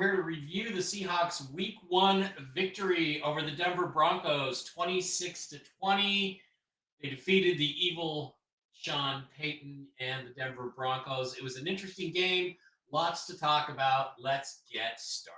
here to review the Seahawks Week 1 victory over the Denver Broncos, 26-20. They defeated the evil Sean Payton and the Denver Broncos. It was an interesting game. Lots to talk about. Let's get started.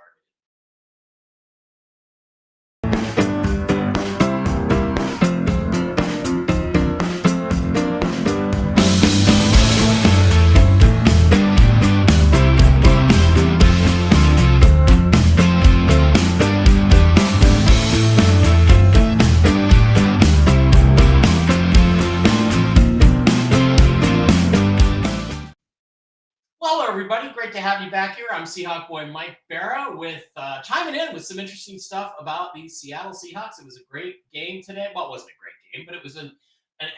Hello, everybody. Great to have you back here. I'm Seahawk boy Mike Barra with chiming in with some interesting stuff about the Seattle Seahawks. It was a great game today. Well, it wasn't a great game, but it was an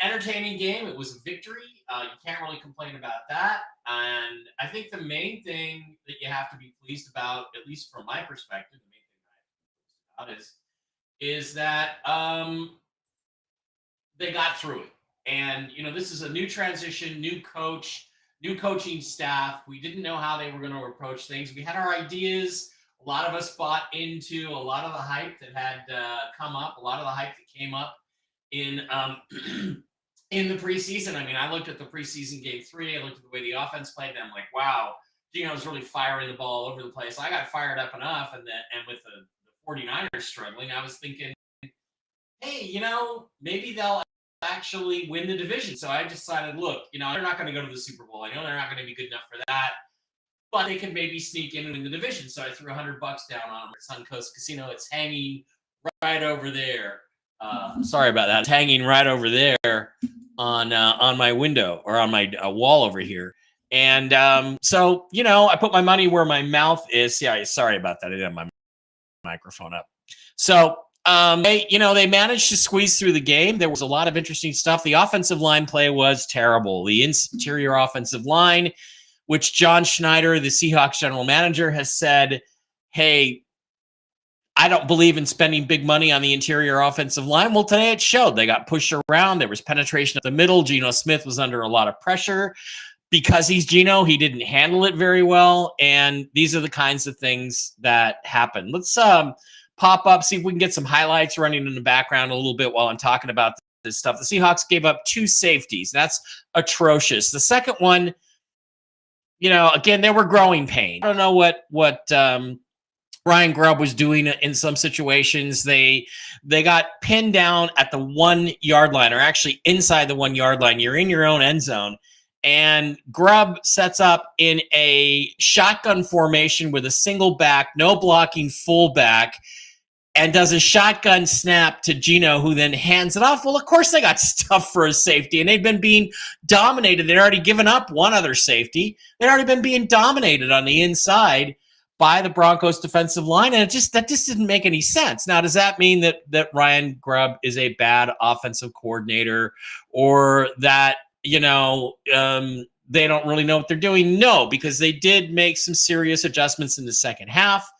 entertaining game. It was a victory. You can't really complain about that. And I think the main thing that you have to be pleased about, at least from my perspective, the main thing I have to be pleased about is that they got through it. And, you know, this is a new transition, new coach, new coaching staff. We didn't know how they were going to approach things. We had our ideas. A lot of us bought into a lot of the hype that had come up, a lot of the hype that came up in in the preseason. I mean, I looked at the preseason game 3. I looked at the way the offense played, and I'm like, wow, Gino's really firing the ball all over the place. I got fired up enough, and with the 49ers struggling, I was thinking, hey, you know, maybe they'll actually win the division. So I decided, look, you know, they're not going to go to the Super Bowl. I know they're not going to be good enough for that, but they could maybe sneak in and win the division. So I threw $100 down on Suncoast Casino. It's hanging right over there. Sorry about that. It's hanging right over there on my window or on my wall over here. And so, you know, I put my money where my mouth is. Yeah, sorry about that. I didn't have my microphone up. So they managed to squeeze through the game. There was a lot of interesting stuff. The offensive line play was terrible. The interior offensive line, which John Schneider, the Seahawks general manager, has said, hey, I don't believe in spending big money on the interior offensive line. Well, today it showed. They got pushed around. There was penetration at the middle. Geno Smith was under a lot of pressure. Because he's Geno, he didn't handle it very well. And these are the kinds of things that happen. Let's pop up, see if we can get some highlights running in the background a little bit while I'm talking about this stuff. The Seahawks gave up 2 safeties. That's atrocious. The second one, you know, again, there were growing pains. I don't know what Ryan Grubb was doing in some situations. They got pinned down at the 1 yard line, or actually inside the 1 yard line. You're in your own end zone. And Grubb sets up in a shotgun formation with a single back, no blocking fullback, and does a shotgun snap to Geno, who then hands it off. Well, of course they got stuff for a safety, and they've been being dominated. They'd already given up one other safety. They'd already been being dominated on the inside by the Broncos defensive line, and that just didn't make any sense. Now, does that mean that Ryan Grubb is a bad offensive coordinator, or that, you know, they don't really know what they're doing? No, because they did make some serious adjustments in the second half.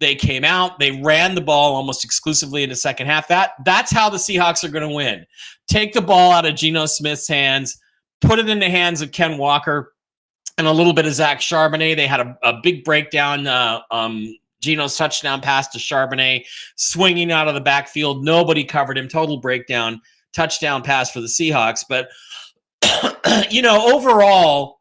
They came out, they ran the ball almost exclusively in the second half. That's how the Seahawks are going to win. Take the ball out of Geno Smith's hands, put it in the hands of Ken Walker and a little bit of Zach Charbonnet. They had a big breakdown. Geno's touchdown pass to Charbonnet, swinging out of the backfield. Nobody covered him. Total breakdown, touchdown pass for the Seahawks. But, you know, overall,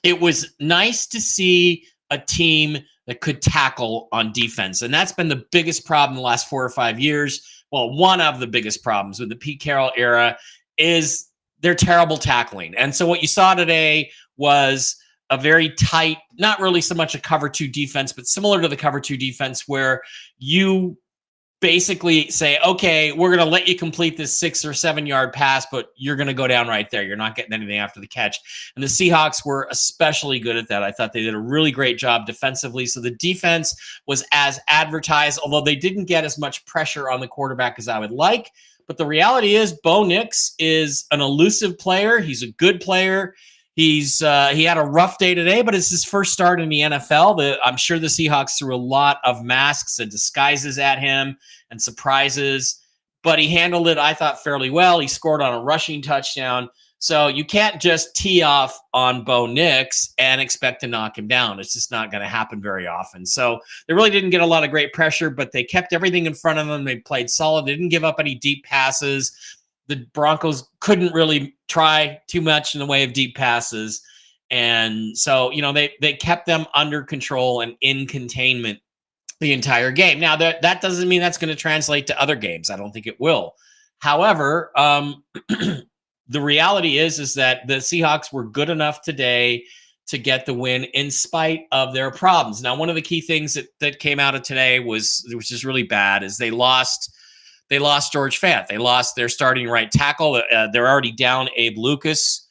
it was nice to see a team that could tackle on defense. And that's been the biggest problem the last 4 or 5 years. Well, one of the biggest problems with the Pete Carroll era is their terrible tackling. And so what you saw today was a very tight, not really so much a cover 2 defense, but similar to the cover 2 defense, where you basically say, okay, we're going to let you complete this 6 or 7 yard pass, but you're going to go down right there. You're not getting anything after the catch. And the Seahawks were especially good at that. I thought they did a really great job defensively. So the defense was as advertised, although they didn't get as much pressure on the quarterback as I would like. But the reality is Bo Nix is an elusive player. He's a good player. He had a rough day today, but it's his first start in the NFL. I'm sure the Seahawks threw a lot of masks and disguises at him and surprises, but he handled it, I thought, fairly well. He scored on a rushing touchdown. So you can't just tee off on Bo Nix and expect to knock him down. It's just not going to happen very often. So they really didn't get a lot of great pressure, but they kept everything in front of them. They played solid. They didn't give up any deep passes. The Broncos couldn't really try too much in the way of deep passes. And so, they kept them under control and in containment the entire game. Now, that doesn't mean that's going to translate to other games. I don't think it will. However, the reality is that the Seahawks were good enough today to get the win in spite of their problems. Now, one of the key things that came out of today which is really bad, is they lost George Fant. They lost their starting right tackle. They're already down Abe Lucas,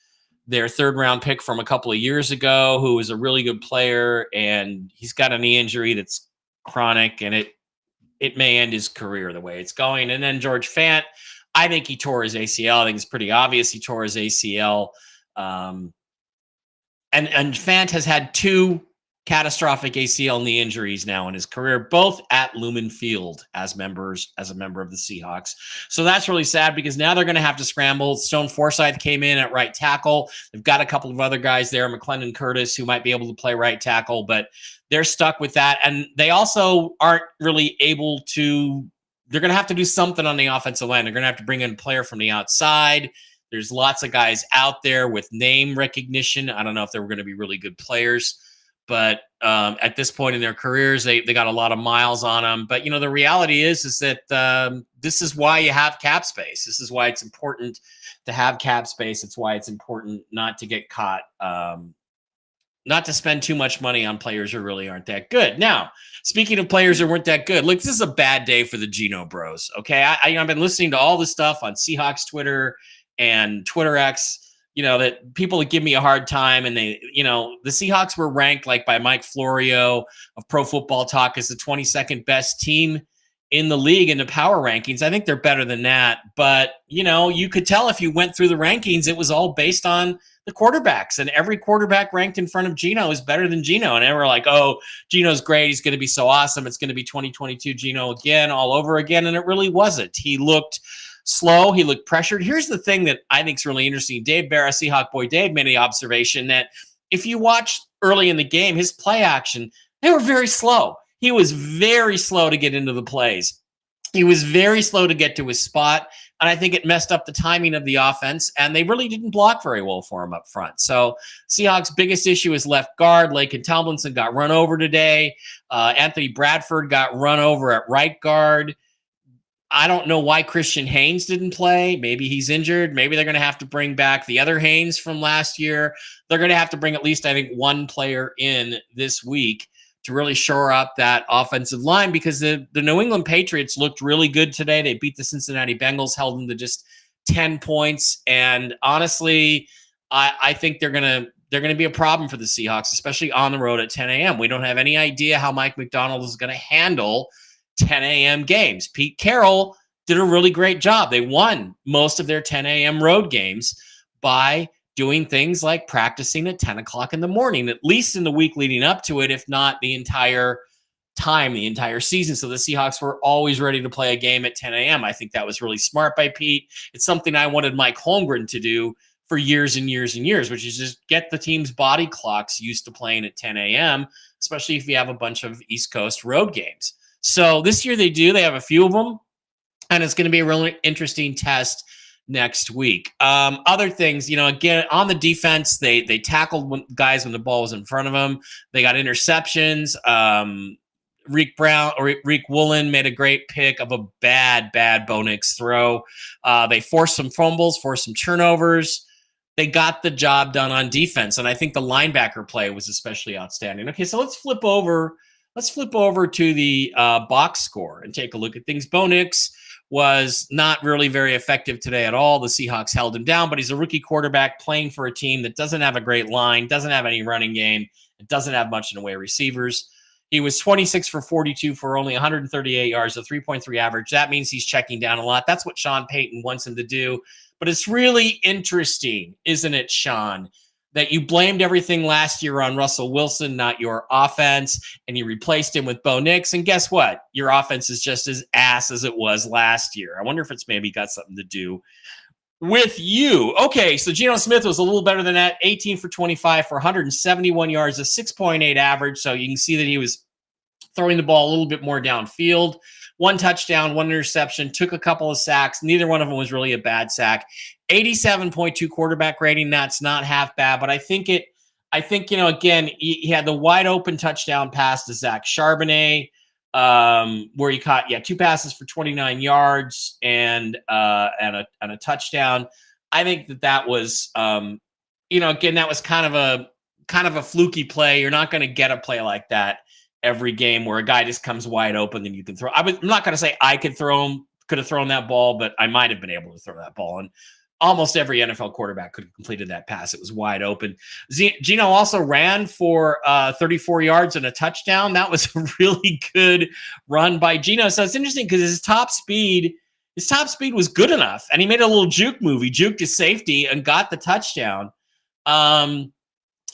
their third-round pick from a couple of years ago, who was a really good player, and he's got a knee injury that's chronic, and it may end his career the way it's going. And then George Fant, I think he tore his ACL. I think it's pretty obvious he tore his ACL. And Fant has had 2 catastrophic ACL knee injuries now in his career, both at Lumen Field as a member of the Seahawks. So that's really sad, because now they're going to have to scramble. Stone Forsythe came in at right tackle. They've got a couple of other guys there, McClendon Curtis, who might be able to play right tackle, but they're stuck with that. And they also aren't really able to. They're going to have to do something on the offensive line. They're going to have to bring in a player from the outside. There's lots of guys out there with name recognition. I don't know if they were going to be really good players, but at this point in their careers, they got a lot of miles on them. But, the reality is that this is why you have cap space. This is why it's important to have cap space. It's why it's important not to get caught, not to spend too much money on players who really aren't that good. Now, speaking of players who weren't that good, look, this is a bad day for the Geno Bros. Okay, I've been listening to all this stuff on Seahawks Twitter and Twitter X. That people give me a hard time, and they, the Seahawks were ranked by Mike Florio of Pro Football Talk as the 22nd best team in the league in the power rankings. I think they're better than that, but you could tell if you went through the rankings, it was all based on the quarterbacks, and every quarterback ranked in front of Geno is better than Geno. And they were like, oh, Geno's great. He's going to be so awesome. It's going to be 2022 Geno again, all over again. And it really wasn't. He looked slow. He looked pressured. Here's the thing that I think is really interesting. Dave Barra, Seahawk Boy Dave, made the observation that if you watch early in the game, his play action, they were very slow. He was very slow to get into the plays. He was very slow to get to his spot. And I think it messed up the timing of the offense, and they really didn't block very well for him up front. So Seahawks' biggest issue is left guard. Laken Tomlinson got run over today. Anthony Bradford got run over at right guard. I don't know why Christian Haynes didn't play. Maybe he's injured. Maybe they're going to have to bring back the other Haynes from last year. They're going to have to bring at least, I think, one player in this week to really shore up that offensive line, because the New England Patriots looked really good today. They beat the Cincinnati Bengals, held them to just 10 points. And honestly, I think they're going to be a problem for the Seahawks, especially on the road at 10 a.m. We don't have any idea how Mike McDonald is going to handle 10 a.m. games. Pete Carroll did a really great job. They won most of their 10 a.m. road games by doing things like practicing at 10 o'clock in the morning, at least in the week leading up to it, if not the entire time, the entire season. So the Seahawks were always ready to play a game at 10 a.m. I think that was really smart by Pete. It's something I wanted Mike Holmgren to do for years and years and years, which is just get the team's body clocks used to playing at 10 a.m., especially if you have a bunch of East Coast road games. So this year they do. They have a few of them, and it's going to be a really interesting test next week. Other things, again, on the defense, they tackled guys when the ball was in front of them. They got interceptions. Reek Woolen made a great pick of a bad Bo Nix throw. They forced some fumbles, forced some turnovers. They got the job done on defense, and I think the linebacker play was especially outstanding. Okay, so let's flip over to the box score and take a look at things. Bo Nix was not really very effective today at all. The Seahawks held him down, but he's a rookie quarterback playing for a team that doesn't have a great line, doesn't have any running game, it doesn't have much in the way of receivers. He was 26 for 42 for only 138 yards, a 3.3 average. That means he's checking down a lot. That's what Sean Payton wants him to do. But it's really interesting, isn't it, Sean, that you blamed everything last year on Russell Wilson, not your offense, and you replaced him with Bo Nix. And guess what? Your offense is just as ass as it was last year. I wonder if it's maybe got something to do with you. Okay, so Geno Smith was a little better than that. 18 for 25 for 171 yards, a 6.8 average. So you can see that he was throwing the ball a little bit more downfield. One touchdown, one interception, took a couple of sacks. Neither one of them was really a bad sack. 87.2 quarterback rating. That's not half bad, but I think, again, he had the wide open touchdown pass to Zach Charbonnet, where he caught, two passes for 29 yards and a touchdown. I think that was, again, that was kind of a fluky play. You're not going to get a play like that every game where a guy just comes wide open and you can throw. I'm not going to say I could have thrown that ball, but I might have been able to throw that ball. And almost every NFL quarterback could have completed that pass. It was wide open. Geno also ran for 34 yards and a touchdown. That was a really good run by Geno. So it's interesting because his top speed was good enough, and he made a little juke move. He juked his safety and got the touchdown.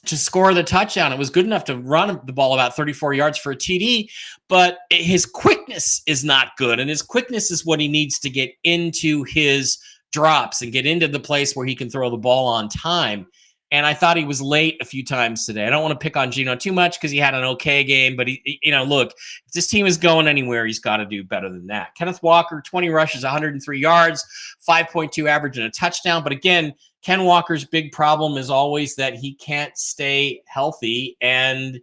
To score the touchdown. It was good enough to run the ball about 34 yards for a TD, but his quickness is not good. And his quickness is what he needs to get into his drops and get into the place where he can throw the ball on time. And I thought he was late a few times today. I don't want to pick on Geno too much because he had an okay game, but look, if this team is going anywhere, he's got to do better than that. Kenneth Walker, 20 rushes, 103 yards, 5.2 average and a touchdown. But again, Ken Walker's big problem is always that he can't stay healthy, and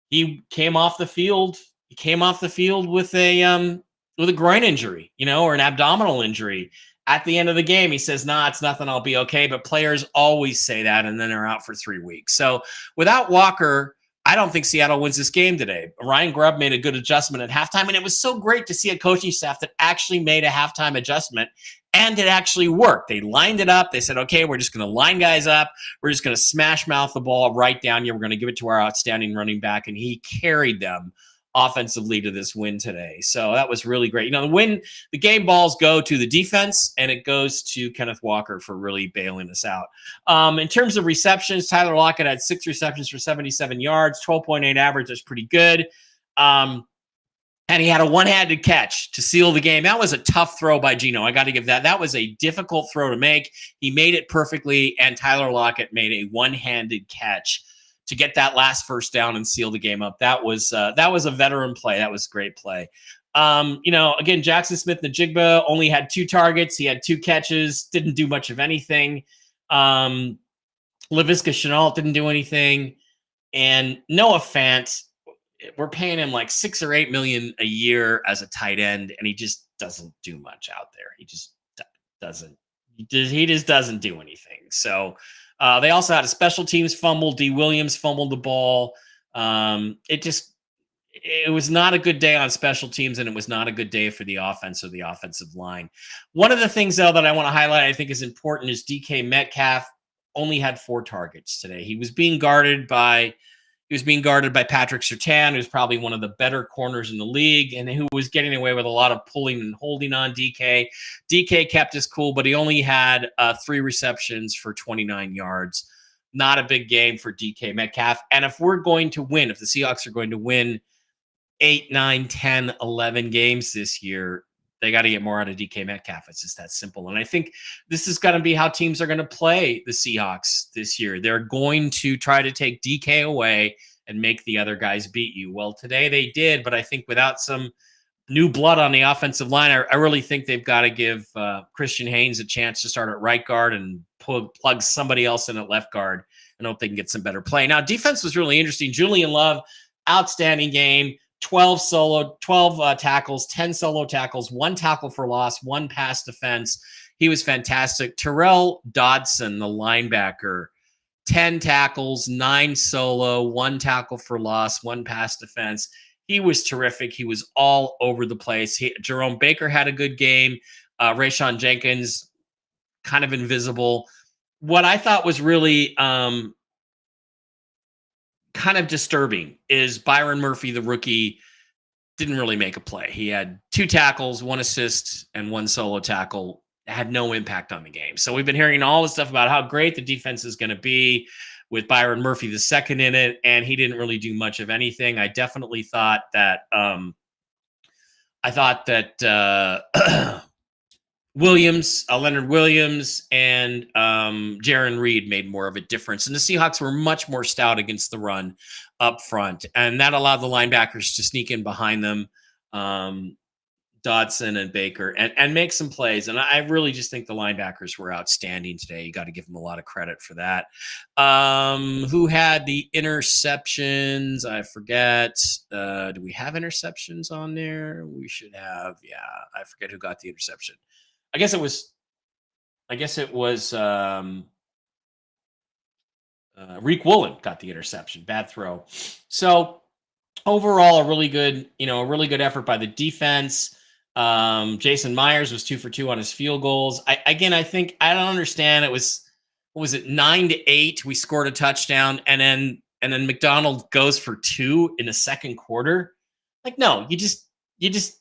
he came off the field. He came off the field with a groin injury, or an abdominal injury. At the end of the game, he says, "Nah, it's nothing. I'll be okay." But players always say that, and then they're out for 3 weeks. So without Walker, I don't think Seattle wins this game today. Ryan Grubb made a good adjustment at halftime, and it was so great to see a coaching staff that actually made a halftime adjustment, and it actually worked. They lined it up. They said, okay, we're just going to line guys up. We're just going to smash mouth the ball right down here. We're going to give it to our outstanding running back, and he carried them offensively to this win today. So that was really great. The game balls go to the defense, and it goes to Kenneth Walker for really bailing us out. In terms of receptions, Tyler Lockett had 6 receptions for 77 yards, 12.8 average. That's pretty good. And he had a one-handed catch to seal the game. That was a tough throw by Geno. I got to give that. That was a difficult throw to make. He made it perfectly, and Tyler Lockett made a one-handed catch to get that last first down and seal the game up. That was a veteran play. That was a great play. Again, Jackson Smith-Njigba only had 2 targets. He had 2 catches, didn't do much of anything. Laviska Shenault didn't do anything. And Noah Fant, we're paying him like $6 or $8 million a year as a tight end, and he just doesn't do much out there. He just doesn't. He just doesn't do anything. So they also had a special teams fumble. D. Williams fumbled the ball. It was not a good day on special teams, and it was not a good day for the offense or the offensive line. One of the things, though, that I want to highlight, I think is important, is DK Metcalf only had 4 targets today. He was being guarded by Patrick Surtain, who's probably one of the better corners in the league, and who was getting away with a lot of pulling and holding on DK. DK kept his cool, but he only had 3 receptions for 29 yards. Not a big game for DK Metcalf. And if the Seahawks are going to win 8, 9, 10, 11 games this year, they got to get more out of DK Metcalf. It's just that simple. And I think this is going to be how teams are going to play the Seahawks this year. They're going to try to take DK away and make the other guys beat you. Well, today they did, but I think without some new blood on the offensive line, I really think they've got to give Christian Haynes a chance to start at right guard and plug somebody else in at left guard and hope they can get some better play. Now, defense was really interesting. Julian Love, outstanding game. 12 tackles, 10 solo tackles, 1 tackle for loss, 1 pass defense. He was fantastic. Terrell Dodson, the linebacker, 10 tackles, 9 solo, 1 tackle for loss, 1 pass defense. He was terrific. He was all over the place. Jerome Baker had a good game. Rayshawn Jenkins, kind of invisible. What I thought was really kind of disturbing is Byron Murphy, the rookie, didn't really make a play. He had 2 tackles, 1 assist, and 1 solo tackle. Had no impact on the game. So we've been hearing all this stuff about how great the defense is going to be with Byron Murphy the second in it, and he didn't really do much of anything. I definitely thought that Leonard Williams, and Jaron Reed made more of a difference. And the Seahawks were much more stout against the run up front, and that allowed the linebackers to sneak in behind them. Dodson and Baker and make some plays. And I really just think the linebackers were outstanding today. You got to give them a lot of credit for that. Who had the interceptions? I forget. Do we have interceptions on there? We should have. Yeah, I forget who got the interception. I guess it was Reek Woolen got the interception. Bad throw. So overall, a really good effort by the defense. Jason Myers was 2 for 2 on his field goals. I think I don't understand. It was, what was it, 9-8? We scored a touchdown, and then McDonald goes for 2 in the second quarter. Like, no, you just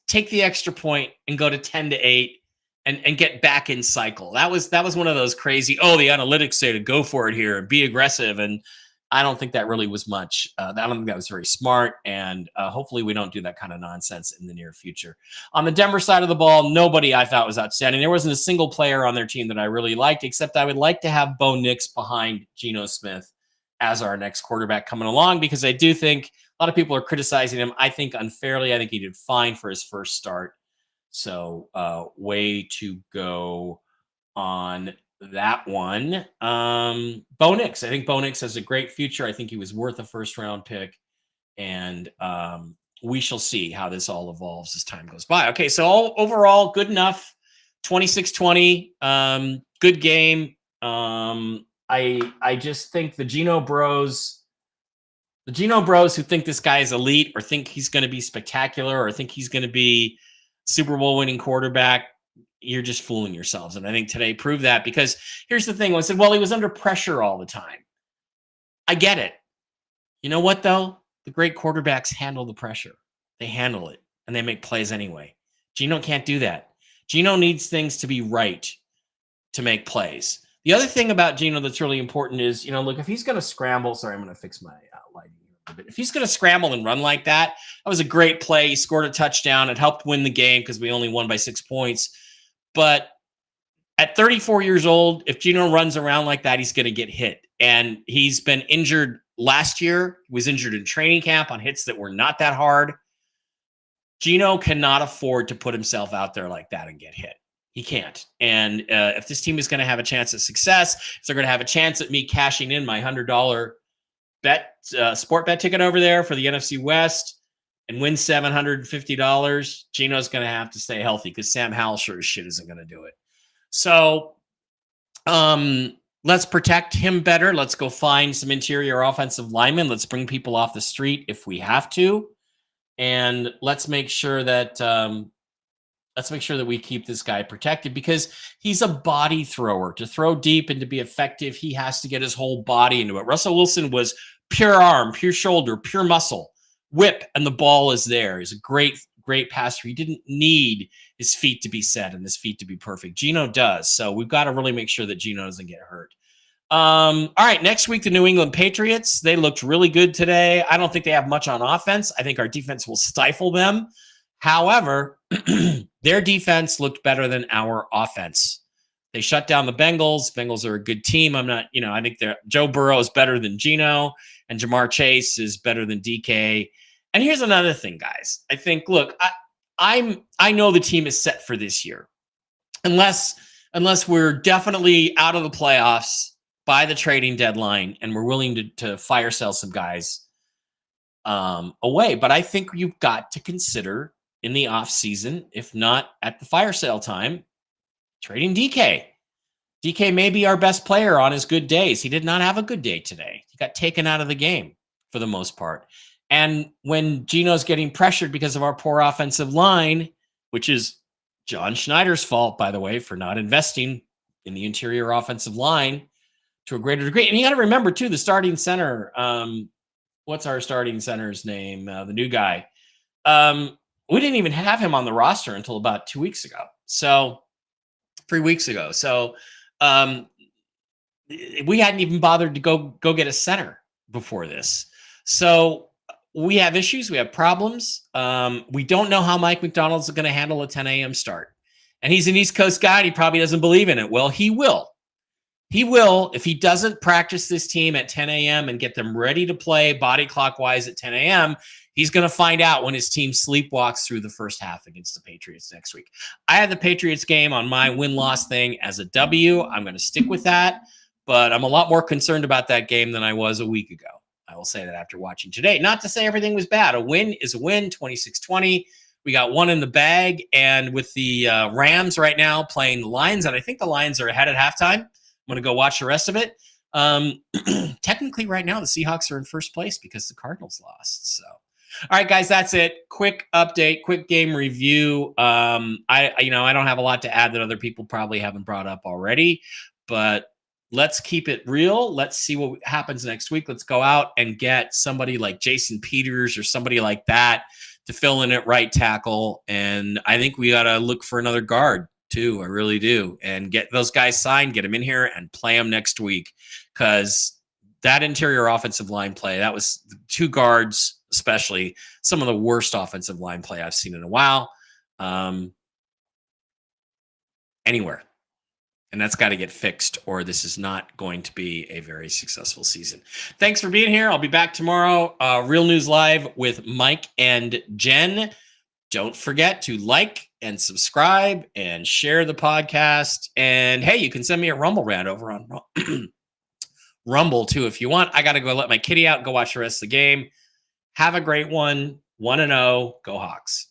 take the extra point and go to 10-8 and get back in cycle. That was one of those crazy, the analytics say to go for it here and be aggressive. And I don't think that really was much. I don't think that was very smart. And hopefully we don't do that kind of nonsense in the near future. On the Denver side of the ball, nobody I thought was outstanding. There wasn't a single player on their team that I really liked, except I would like to have Bo Nix behind Geno Smith as our next quarterback coming along, because I do think a lot of people are criticizing him. I think unfairly. I think he did fine for his first start. So way to go on that one. Bo Nix. I think Bo Nix has a great future. I think he was worth a first-round pick. And we shall see how this all evolves as time goes by. Okay, so overall, good enough. 26-20. Good game. I just think the Geno Bros who think this guy is elite or think he's going to be spectacular or think he's going to be Super Bowl winning quarterback, you're just fooling yourselves. And I think today proved that, because here's the thing. I said, well, he was under pressure all the time. I get it. You know what, though? The great quarterbacks handle the pressure. They handle it, and they make plays anyway. Geno can't do that. Geno needs things to be right to make plays. The other thing about Geno that's really important is, look, if he's going to scramble, sorry, I'm going to fix my lighting here a bit. If he's going to scramble and run like that, that was a great play. He scored a touchdown. It helped win the game because we only won by 6 points. But at 34 years old, if Geno runs around like that, he's going to get hit. And he's been injured last year. He was injured in training camp on hits that were not that hard. Geno cannot afford to put himself out there like that and get hit. He can't. And if this team is going to have a chance at success, if they're going to have a chance at me cashing in my $100 sport bet ticket over there for the NFC West and win $750, Geno's going to have to stay healthy, because Sam Howell sure as shit isn't going to do it. So let's protect him better. Let's go find some interior offensive linemen. Let's bring people off the street if we have to. And let's make sure that we keep this guy protected, because he's a body thrower. To throw deep and to be effective, he has to get his whole body into it. Russell Wilson was pure arm, pure shoulder, pure muscle, whip, and the ball is there. He's a great passer. He didn't need his feet to be set and his feet to be perfect. Geno does. So we've got to really make sure that Geno doesn't get hurt. All right, next week, the New England Patriots. They looked really good today. I don't think they have much on offense. I think our defense will stifle them. However, their defense looked better than our offense. They shut down the Bengals. Bengals are a good team. I think Joe Burrow is better than Geno, and Jamar Chase is better than DK. And here's another thing, guys. I think, look, I know the team is set for this year, unless we're definitely out of the playoffs by the trading deadline and we're willing to fire sell some guys away. But I think you've got to consider in the off season, if not at the fire sale time, trading DK. DK may be our best player on his good days. He did not have a good day today. He got taken out of the game for the most part. And when Geno's getting pressured because of our poor offensive line, which is John Schneider's fault, by the way, for not investing in the interior offensive line to a greater degree. And you got to remember, too, the starting center. What's our starting center's name? The new guy. We didn't even have him on the roster until about 2 weeks ago. So 3 weeks ago. So we hadn't even bothered to go get a center before this. So we have issues. We have problems. We don't know how Mike McDonald's going to handle a 10 a.m. start. And he's an East Coast guy, and he probably doesn't believe in it. Well, he will. He will, if he doesn't practice this team at 10 a.m. and get them ready to play body clock-wise at 10 a.m., he's going to find out when his team sleepwalks through the first half against the Patriots next week. I had the Patriots game on my win-loss thing as a W. I'm going to stick with that, but I'm a lot more concerned about that game than I was a week ago. I will say that after watching today. Not to say everything was bad. A win is a win, 26-20. We got one in the bag, and with the Rams right now playing the Lions, and I think the Lions are ahead at halftime. I'm going to go watch the rest of it. Technically, right now, the Seahawks are in first place because the Cardinals lost. So, all right, guys, that's it. Quick update, quick game review. I don't have a lot to add that other people probably haven't brought up already, but let's keep it real. Let's see what happens next week. Let's go out and get somebody like Jason Peters or somebody like that to fill in at right tackle. And I think we got to look for another guard too. I really do. And get those guys signed, get them in here and play them next week. Because that interior offensive line play, that was two guards, especially some of the worst offensive line play I've seen in a while. Anywhere. And that's got to get fixed, or this is not going to be a very successful season. Thanks for being here. I'll be back tomorrow. Real News Live with Mike and Jen. Don't forget to like and subscribe and share the podcast. And hey, you can send me a Rumble rant over on Rumble too if you want. I got to go let my kitty out and go watch the rest of the game. Have a great one. 1-0. Go Hawks.